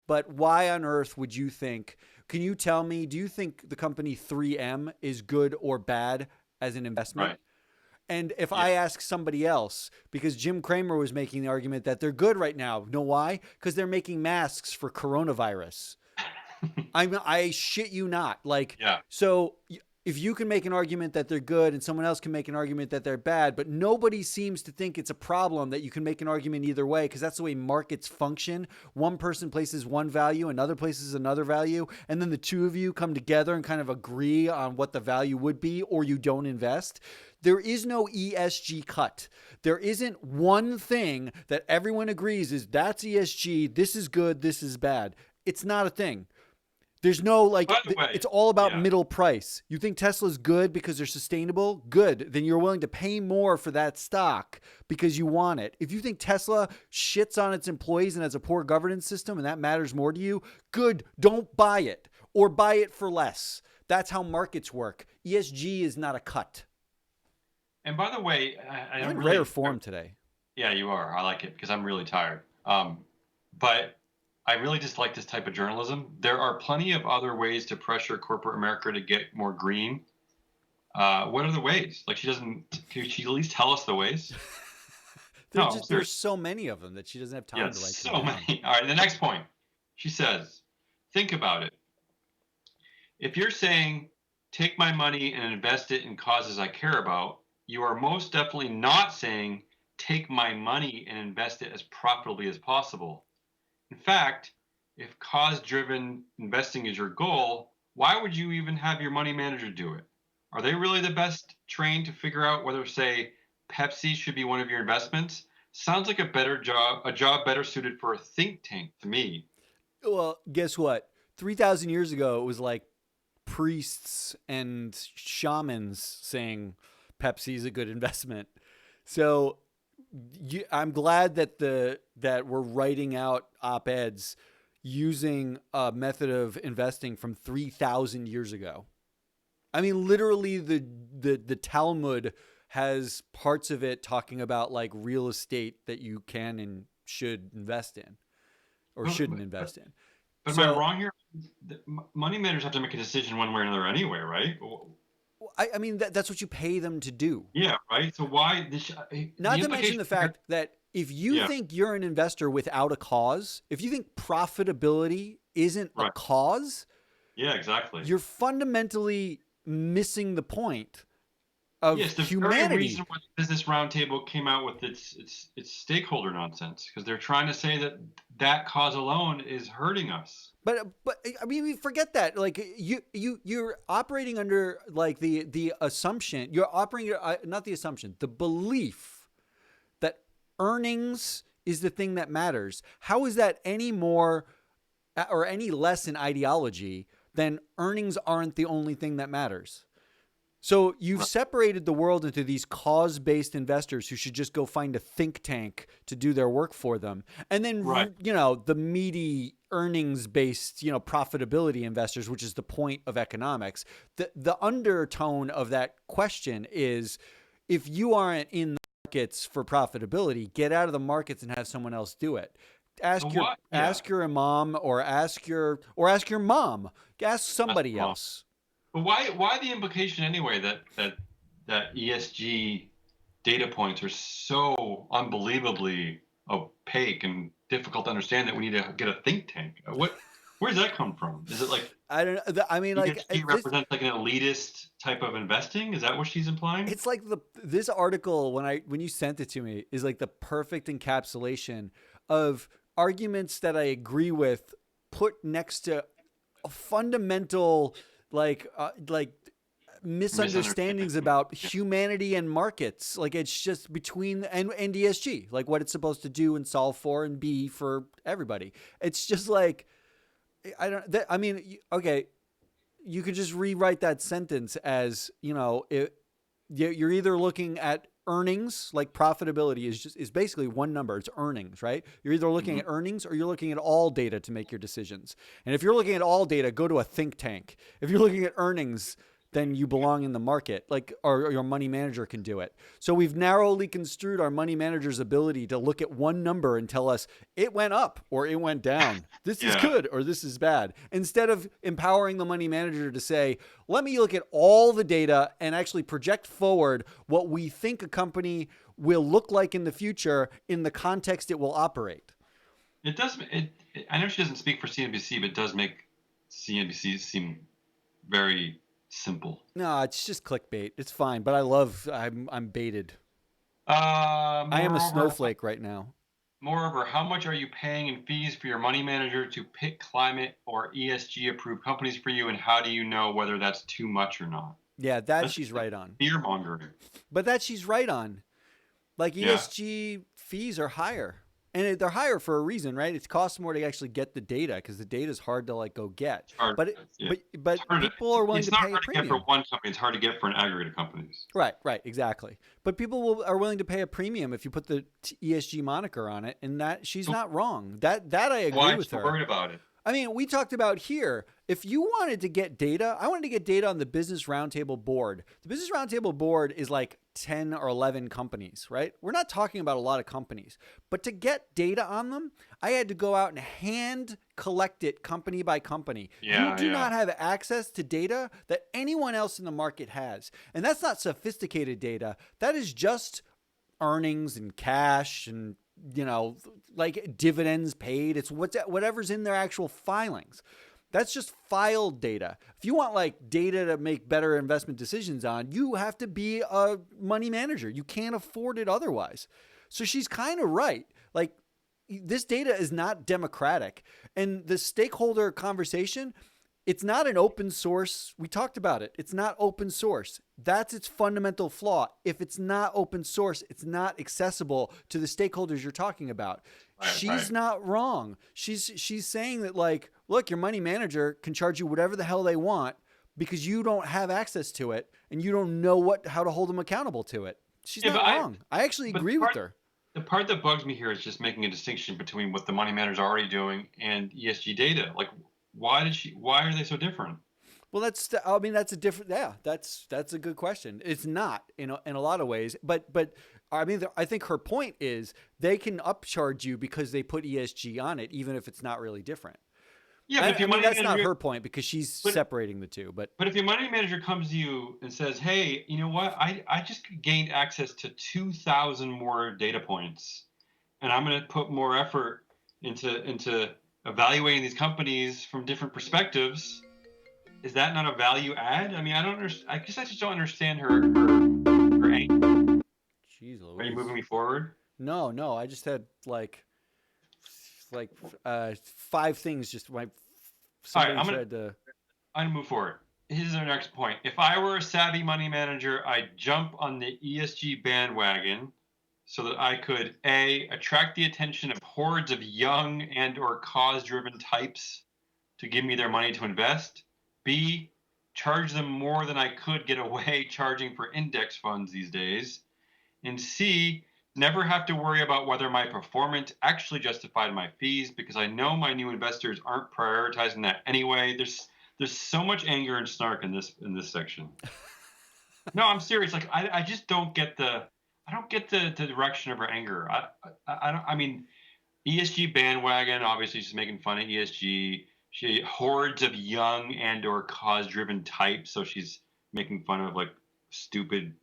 but why on earth would you think, can you tell me, do you think the company 3M is good or bad as an investment? Right. And if Yeah. I ask somebody else, because Jim Cramer was making the argument that they're good right now. Know why? Because they're making masks for coronavirus. I shit you not. Like, Yeah. so if you can make an argument that they're good and someone else can make an argument that they're bad, but nobody seems to think it's a problem that you can make an argument either way, because that's the way markets function. One person places one value, another places another value, and then the two of you come together and kind of agree on what the value would be, or you don't invest. There is no ESG cut. There isn't one thing that everyone agrees is that's ESG, this is good, this is bad. It's not a thing. There's no like, By the way, it's all about yeah. middle price. You think Tesla's good because they're sustainable? Good. Then you're willing to pay more for that stock because you want it. If you think Tesla shits on its employees and has a poor governance system and that matters more to you, good. Don't buy it, or buy it for less. That's how markets work. ESG is not a cut. And by the way, I'm in rare form today. Yeah, you are. I like it because I'm really tired. But I really dislike this type of journalism. There are plenty of other ways to pressure corporate America to get more green. What are the ways? Like, can she at least tell us the ways? There's so many of them that she doesn't have time to write. So many. All right, the next point. She says, think about it. If you're saying, take my money and invest it in causes I care about, you are most definitely not saying, take my money and invest it as profitably as possible. In fact, if cause-driven investing is your goal, why would you even have your money manager do it? Are they really the best trained to figure out whether, say, Pepsi should be one of your investments? Sounds like a job better suited for a think tank to me. Well, guess what? 3,000 years ago, it was like priests and shamans saying Pepsi is a good investment. So I'm glad that we're writing out op-eds using a method of investing from 3,000 years ago. I mean, literally the Talmud has parts of it talking about like real estate that you can and should invest in or shouldn't invest in. But am I wrong here? Money managers have to make a decision one way or another anyway, right? I mean, that's what you pay them to do. Yeah, right. So why Not to mention the fact that if you think you're an investor without a cause, if you think profitability isn't a cause, yeah, exactly, you're fundamentally missing the point of humanity. Very reason why the Business Roundtable came out with its stakeholder nonsense, because they're trying to say that cause alone is hurting us. But I mean, we forget that. Like you're operating under like the assumption. You're operating not the assumption, the belief that earnings is the thing that matters. How is that any more or any less an ideology than earnings aren't the only thing that matters? So you've separated the world into these cause-based investors who should just go find a think tank to do their work for them. And then, the meaty earnings-based, profitability investors, which is the point of economics. The undertone of that question is, if you aren't in the markets for profitability, get out of the markets and have someone else do it. Ask your imam or ask your mom. Ask somebody else. But why the implication anyway that ESG data points are so unbelievably opaque and difficult to understand that we need to get a think tank? Where does that come from? Is it like, I don't know. I mean, like, ESG represents like an elitist type of investing? Is that what she's implying? It's like this article when you sent it to me is like the perfect encapsulation of arguments that I agree with put next to a fundamental like misunderstandings about humanity and markets. Like, it's just between and ESG, like what it's supposed to do and solve for and be for everybody. It's just like, okay, you could just rewrite that sentence as, you're either looking at earnings, like profitability is basically one number. It's earnings, right? You're either looking at earnings or you're looking at all data to make your decisions. And if you're looking at all data, go to a think tank. If you're looking at earnings, then you belong in the market, like, or your money manager can do it. So we've narrowly construed our money manager's ability to look at one number and tell us it went up or it went down. This is Yeah. good or this is bad. Instead of empowering the money manager to say, let me look at all the data and actually project forward what we think a company will look like in the future in the context it will operate. It does. I know she doesn't speak for CNBC, but it does make CNBC seem very simple. No, it's just clickbait. It's fine, but I'm baited. I am a Moreover, snowflake right now. how much are you paying in fees for your money manager to pick climate or ESG approved companies for you, and how do you know whether that's too much or not? Yeah, that That's she's right on. fear mongering. But that she's right on. Like Yeah. ESG fees are higher. And they're higher for a reason, right? It costs more to actually get the data because the data is hard to like go get. It's hard. Yeah. But It's hard people are willing it's to not pay a hard to get for premium. one company. It's hard to get for an aggregate of companies. Right, exactly. But are willing to pay a premium if you put the ESG moniker on it, and that she's not wrong. That I agree Why with are you her. worried about it? I mean, we talked about here, if you wanted to get data, I wanted to get data on the Business Roundtable board. The Business Roundtable board is like 10 or 11 companies, right? We're not talking about a lot of companies. But to get data on them, I had to go out and hand collect it company by company. Yeah, you do yeah. not have access to data that anyone else in the market has. And that's not sophisticated data. That is just earnings and cash and like dividends paid. It's whatever's in their actual filings. That's just filed data. If you want like data to make better investment decisions on, you have to be a money manager. You can't afford it otherwise. So she's kind of right. Like this data is not democratic. And the stakeholder conversation, it's not an open source. We talked about it. It's not open source. That's its fundamental flaw. If it's not open source, it's not accessible to the stakeholders you're talking about. She's not wrong. She's saying that like, look, your money manager can charge you whatever the hell they want because you don't have access to it and you don't know how to hold them accountable to it. She's not wrong. I actually agree with her. The part that bugs me here is just making a distinction between what the money manager is already doing and ESG data. Like, why are they so different? Well, that's a different, yeah, that's a good question. It's not, in a lot of ways, but I mean, I think her point is they can upcharge you because they put ESG on it, even if it's not really different. Yeah, but if your money that's manager, not her point because she's separating the two. But if your money manager comes to you and says, "Hey, you know what? I just gained access to 2,000 more data points, and I'm going to put more effort into evaluating these companies from different perspectives." Is that not a value add? I mean, I don't understand. I guess I just don't understand her aim. Jeez Louise. Are you moving me forward? No. I just had like 5 things. Just my. All right, I'm gonna move forward. Here's our next point. If I were a savvy money manager, I'd jump on the ESG bandwagon so that I could attract the attention of hordes of young and or cause-driven types to give me their money to invest. B, charge them more than I could get away charging for index funds these days. And C, never have to worry about whether my performance actually justified my fees because I know my new investors aren't prioritizing that anyway. There's so much anger and snark in this section. No, I'm serious. Like I just don't get the direction of her anger. I mean, ESG bandwagon, obviously she's making fun of ESG. She hordes of young and or cause-driven types, so she's making fun of like stupid.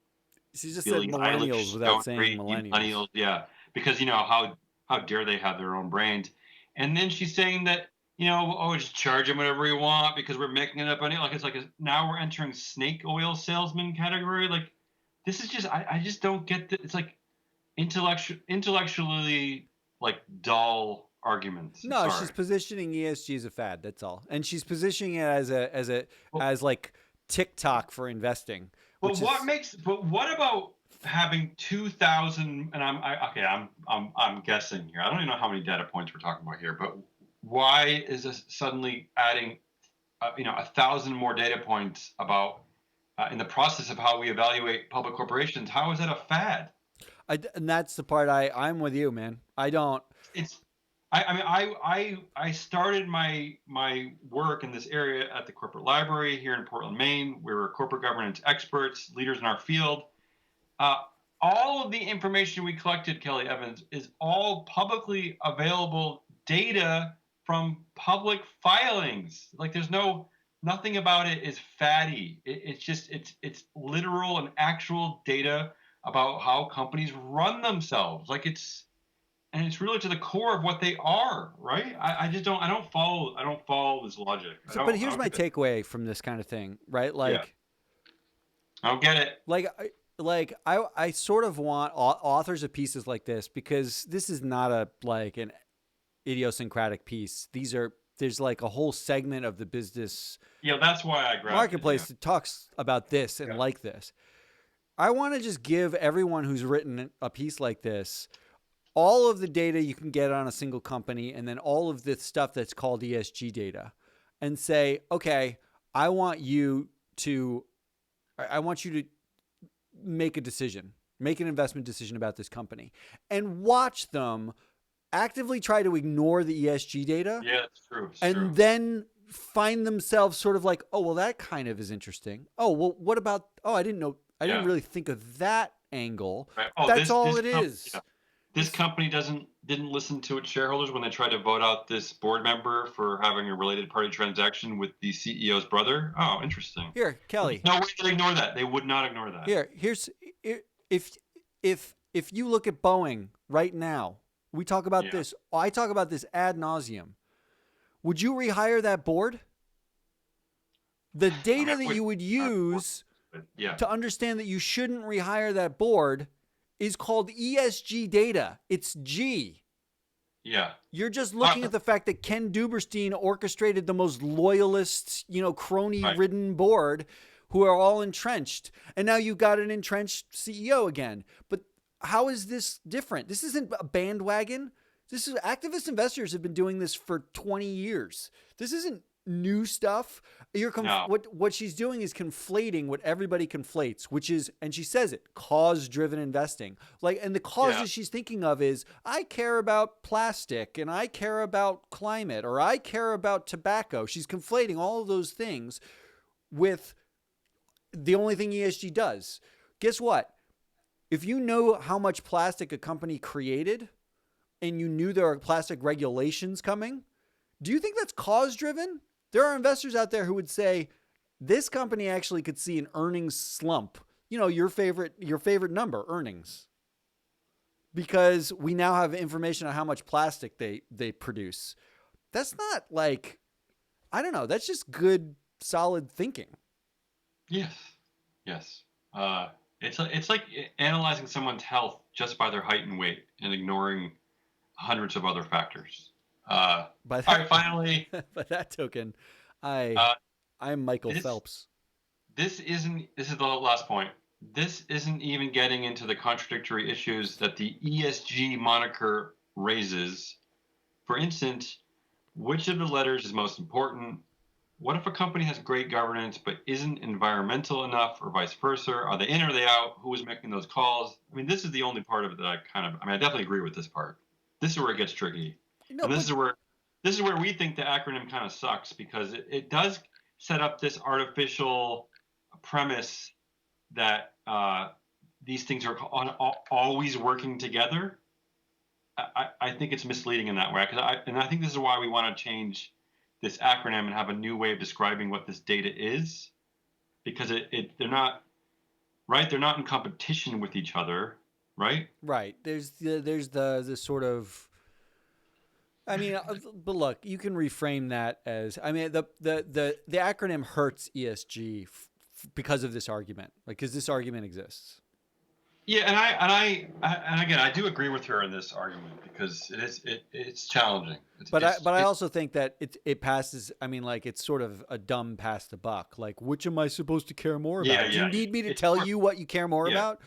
She just said millennials without saying millennials. Yeah, because how dare they have their own brains? And then she's saying that just charge them whatever you want because we're making it up on it. Like it's like now we're entering snake oil salesman category. Like this is just I just don't get that. It's like intellectually like dull arguments. No, she's positioning ESG as a fad. That's all, and she's positioning it as like TikTok for investing. But what about having 2,000? And I'm guessing here. I don't even know how many data points we're talking about here. But why is this suddenly adding 1,000 more data points about in the process of how we evaluate public corporations? How is that a fad? And that's the part I'm with you, man. I don't. I started my work in this area at the corporate library here in Portland, Maine. We were corporate governance experts, leaders in our field. Uh, all of the information we collected, Kelly Evans, is all publicly available data from public filings. Like there's nothing about it is fatty. It's literal and actual data about how companies run themselves. And it's really to the core of what they are, right? I just don't I don't follow this logic. So, but here's my get it. takeaway from this kind of thing, right? Yeah, I don't get it. I sort of want authors of pieces like this, because this is not an idiosyncratic piece. There's like a whole segment of the business Yeah, that's why I grabbed marketplace it. that talks about this and like this. I want to just give everyone who's written a piece like this all of the data you can get on a single company, and then all of the stuff that's called ESG data, and say, okay, I want you to make a decision, make an investment decision about this company, and watch them actively try to ignore the ESG data. Yeah, it's true. And then find themselves sort of like, oh, well, that kind of is interesting. Oh, well, what about, I didn't really think of that angle. Right. Oh, that's all it is. Yeah. This company didn't listen to its shareholders when they tried to vote out this board member for having a related party transaction with the CEO's brother. Oh, interesting. Here, Kelly. No way they ignore that. They would not ignore that. If you look at Boeing right now, we talk about this. I talk about this ad nauseum. Would you rehire that board? The data that you would use to understand that you shouldn't rehire that board is called ESG data. It's G. Yeah. You're just looking at the fact that Ken Duberstein orchestrated the most loyalist, crony-ridden board who are all entrenched. And now you've got an entrenched CEO again. But how is this different? This isn't a bandwagon. This is activist investors have been doing this for 20 years. This isn't new stuff. What she's doing is conflating what everybody conflates, which is, and she says it, cause-driven investing. And the causes she's thinking of is, I care about plastic, and I care about climate, or I care about tobacco. She's conflating all of those things with the only thing ESG does. Guess what? If you know how much plastic a company created, and you knew there are plastic regulations coming, do you think that's cause-driven? There are investors out there who would say this company actually could see an earnings slump. Your favorite number, earnings. Because we now have information on how much plastic they produce. That's not I don't know. That's just good, solid thinking. Yes. It's like analyzing someone's health just by their height and weight and ignoring hundreds of other factors. All right, finally. By that token, I'm Michael Phelps. This is the last point. This isn't even getting into the contradictory issues that the ESG moniker raises. For instance, which of the letters is most important? What if a company has great governance but isn't environmental enough, or vice versa? Are they in or are they out? Who is making those calls? I mean, this is the only part of it that I definitely agree with this part. This is where it gets tricky. This is where we think the acronym kind of sucks, because it does set up this artificial premise that these things are always working together. I think it's misleading in that way, and I think this is why we want to change this acronym and have a new way of describing what this data is, because they're not right. They're not in competition with each other, right? Right. There's the sort of. I mean, but look, you can reframe that as, the acronym hurts ESG because of this argument, because this argument exists. Yeah, and again, I do agree with her in this argument, because it's challenging. I also think that it passes. I mean, it's sort of a dumb pass the buck. Which am I supposed to care more about? Do you need me to tell you what you care more about?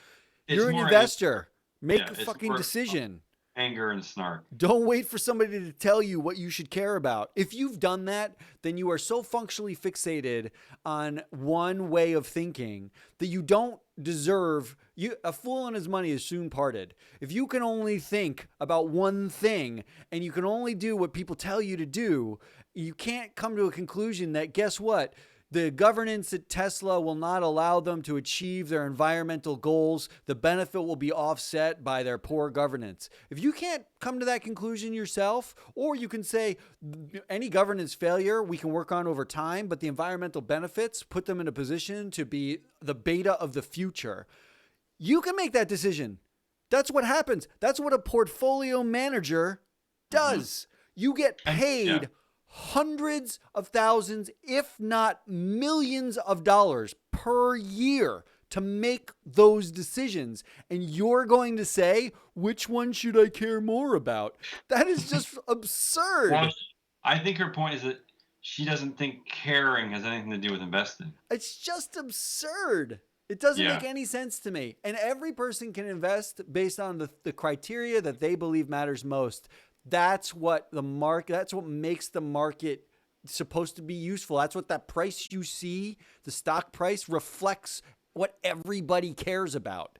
You're an investor. Make a fucking decision. anger and snark. Don't wait for somebody to tell you what you should care about. If you've done that, then you are so functionally fixated on one way of thinking that you don't deserve. A fool and his money is soon parted. If you can only think about one thing and you can only do what people tell you to do, you can't come to a conclusion that, guess what? The governance at Tesla will not allow them to achieve their environmental goals. The benefit will be offset by their poor governance. If you can't come to that conclusion yourself, or you can say any governance failure we can work on over time, but the environmental benefits put them in a position to be the beta of the future. You can make that decision. That's what happens. That's what a portfolio manager does. You get paid hundreds of thousands, if not millions of dollars per year to make those decisions. And you're going to say, which one should I care more about? That is just absurd. Well, I think her point is that she doesn't think caring has anything to do with investing. It's just absurd. It doesn't make any sense to me. And every person can invest based on the criteria that they believe matters most. That's what that's what makes the market supposed to be useful. That's what that price you see, the stock price, reflects what everybody cares about.